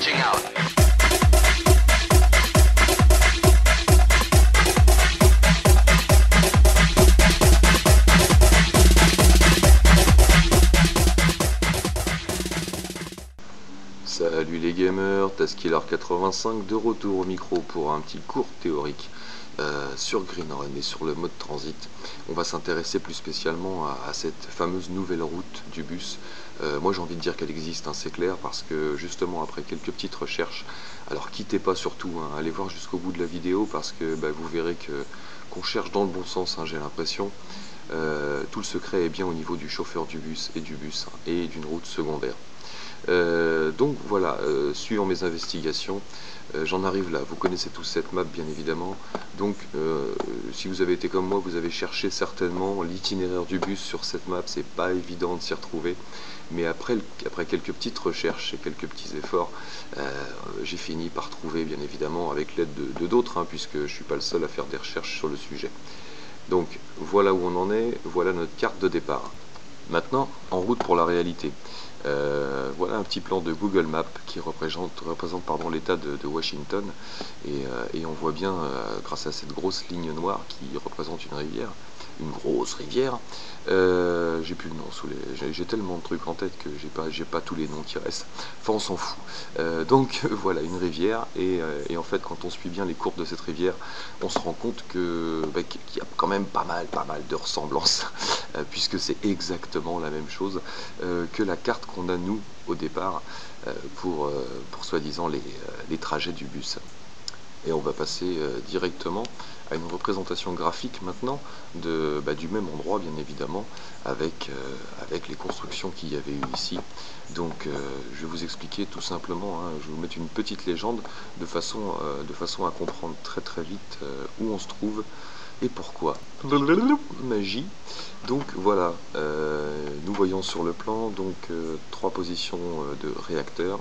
Switching out. Salut les gamers, Taskiller85 de retour au micro pour un petit cours théorique sur Green Run et sur le mode transit. On va s'intéresser plus spécialement à cette fameuse nouvelle route du bus. Moi j'ai envie de dire qu'elle existe, hein, c'est clair, parce que justement après quelques petites recherches, alors quittez pas surtout, hein, allez voir jusqu'au bout de la vidéo parce que vous verrez qu'on cherche dans le bon sens, hein, j'ai l'impression. Tout le secret est bien au niveau du chauffeur du bus et d'une route secondaire. Donc voilà, suivant mes investigations, j'en arrive là. Vous connaissez tous cette map bien évidemment, donc si vous avez été comme moi, vous avez cherché certainement l'itinéraire du bus sur cette map. C'est pas évident de s'y retrouver, mais après quelques petites recherches et quelques petits efforts, j'ai fini par trouver, bien évidemment avec l'aide de d'autres, hein, puisque je suis pas le seul à faire des recherches sur le sujet. Donc voilà où on en est, voilà notre carte de départ. Maintenant, en route pour la réalité. Voilà un petit plan de Google Maps qui représente l'état de Washington, et on voit bien, grâce à cette grosse ligne noire qui représente une rivière, une grosse rivière. J'ai plus le nom sous les... J'ai tellement de trucs en tête que j'ai pas tous les noms qui restent. Enfin, on s'en fout. Donc voilà, une rivière, et en fait, quand on suit bien les courbes de cette rivière, on se rend compte qu'il y a quand même pas mal de ressemblances, puisque c'est exactement la même chose que la carte qu'on a nous au départ pour soi-disant les trajets du bus. Et on va passer directement à une représentation graphique maintenant du même endroit, bien évidemment, avec les constructions qu'il y avait eu ici. Donc je vais vous expliquer tout simplement, hein, je vais vous mettre une petite légende de façon à comprendre très vite où on se trouve et pourquoi. Magie. Donc voilà, nous voyons sur le plan donc trois positions de réacteurs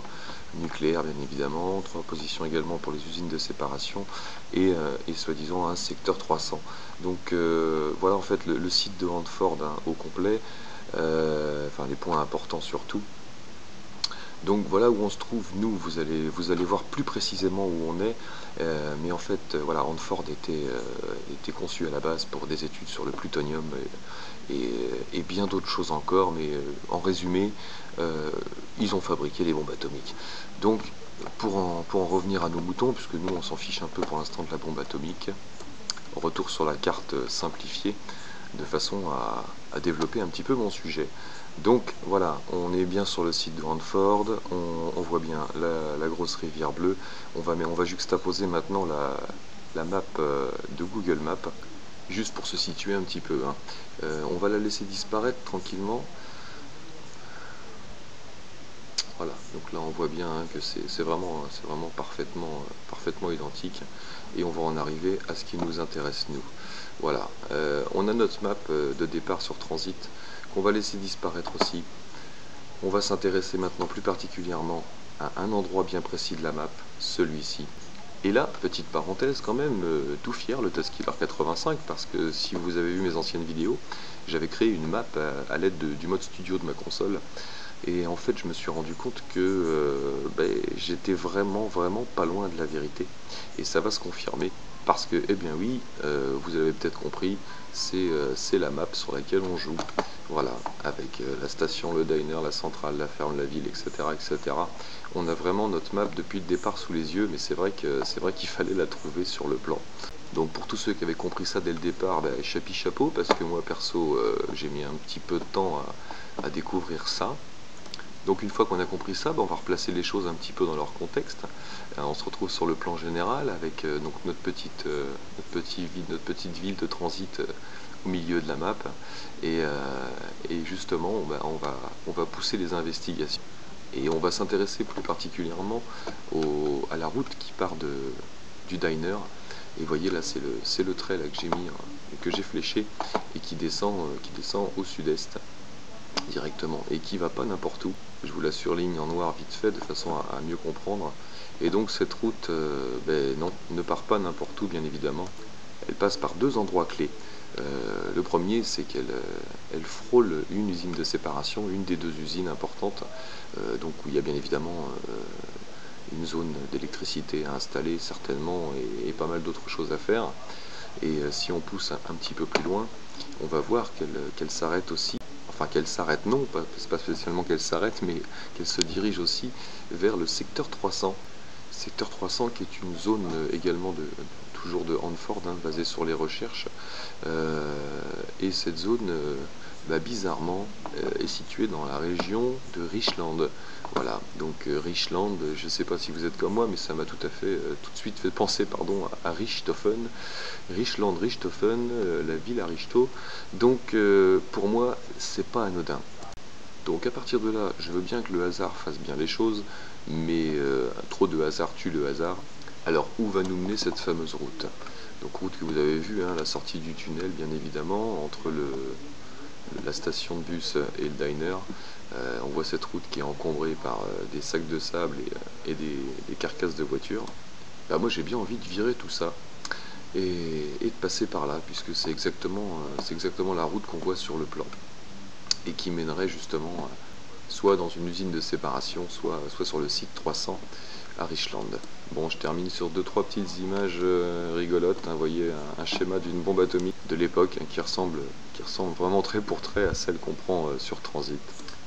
nucléaires, bien évidemment, trois positions également pour les usines de séparation, et soi-disant un secteur 300. Donc voilà en fait le site de Hanford, hein, au complet, enfin les points importants surtout. Donc voilà où on se trouve, nous, vous allez voir plus précisément où on est, mais en fait, voilà, Hanford était conçu à la base pour des études sur le plutonium et bien d'autres choses encore, mais en résumé, ils ont fabriqué les bombes atomiques. Donc, pour en revenir à nos moutons, puisque nous, on s'en fiche un peu pour l'instant de la bombe atomique, retour sur la carte simplifiée, de façon à développer un petit peu mon sujet. Donc voilà, on est bien sur le site de Hanford, on voit bien la grosse rivière bleue. On va juxtaposer maintenant la map de Google Maps, juste pour se situer un petit peu, hein. On va la laisser disparaître tranquillement. Voilà, donc là on voit bien, hein, que c'est vraiment parfaitement identique, et on va en arriver à ce qui nous intéresse nous. Voilà, on a notre map de départ sur Transit qu'on va laisser disparaître aussi. On va s'intéresser maintenant plus particulièrement à un endroit bien précis de la map, celui-ci. Et là, petite parenthèse quand même, tout fier le Taskiller85, parce que si vous avez vu mes anciennes vidéos, j'avais créé une map à l'aide du mode studio de ma console. Et en fait, je me suis rendu compte que j'étais vraiment pas loin de la vérité. Et ça va se confirmer, parce que, eh bien oui, vous avez peut-être compris, c'est la map sur laquelle on joue. Voilà, avec la station, le diner, la centrale, la ferme, la ville, etc., etc. On a vraiment notre map depuis le départ sous les yeux, mais c'est vrai qu'il fallait la trouver sur le plan. Donc pour tous ceux qui avaient compris ça dès le départ, chapi chapeau, parce que moi perso, j'ai mis un petit peu de temps à découvrir ça. Donc une fois qu'on a compris ça, on va replacer les choses un petit peu dans leur contexte. On se retrouve sur le plan général avec donc notre petite ville de transit au milieu de la map, et justement on va pousser les investigations, et on va s'intéresser plus particulièrement à la route qui part du diner. Et vous voyez là, c'est le trait là que j'ai mis, que j'ai fléché, et qui descend au sud-est directement, et qui va pas n'importe où. Je vous la surligne en noir vite fait de façon à mieux comprendre. Et donc cette route non, ne part pas n'importe où, bien évidemment. Elle passe par deux endroits clés. Le premier, c'est qu'elle frôle une usine de séparation, une des deux usines importantes, donc où il y a bien évidemment une zone d'électricité à installer certainement et pas mal d'autres choses à faire. Et si on pousse un petit peu plus loin, on va voir qu'elle s'arrête aussi. Enfin, qu'elle s'arrête, non, c'est pas spécialement qu'elle s'arrête, mais qu'elle se dirige aussi vers le secteur 300. Secteur 300 qui est une zone également toujours de Hanford, hein, basée sur les recherches. Et cette zone, bizarrement, est située dans la région de Richland. Voilà, donc Richland, je ne sais pas si vous êtes comme moi, mais ça m'a tout de suite fait penser à Richthofen. Richland, Richthofen, la ville à Richto. Donc pour moi, c'est pas anodin. Donc à partir de là, je veux bien que le hasard fasse bien les choses, mais trop de hasard tue le hasard. Alors où va nous mener cette fameuse route? Donc route que vous avez vue, hein, la sortie du tunnel bien évidemment, entre la station de bus et le diner. On voit cette route qui est encombrée par des sacs de sable et des carcasses de voitures. Bah, moi j'ai bien envie de virer tout ça et de passer par là, puisque c'est exactement la route qu'on voit sur le plan et qui mènerait justement soit dans une usine de séparation, soit sur le site 300 à Richland. Bon, je termine sur deux trois petites images rigolotes, hein. Vous voyez un schéma d'une bombe atomique de l'époque, hein, qui ressemble vraiment trait pour trait à celle qu'on prend sur Transit.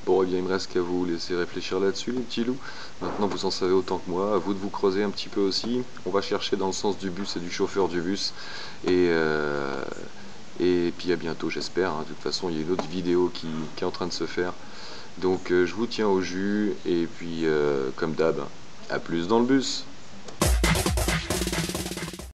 Bon, eh bien, il me reste qu'à vous laisser réfléchir là-dessus, les petits loups. Maintenant, vous en savez autant que moi. À vous de vous creuser un petit peu aussi. On va chercher dans le sens du bus et du chauffeur du bus. Et puis à bientôt, j'espère, hein. De toute façon, il y a une autre vidéo qui est en train de se faire. Donc, je vous tiens au jus. Et puis, comme d'hab, à plus dans le bus.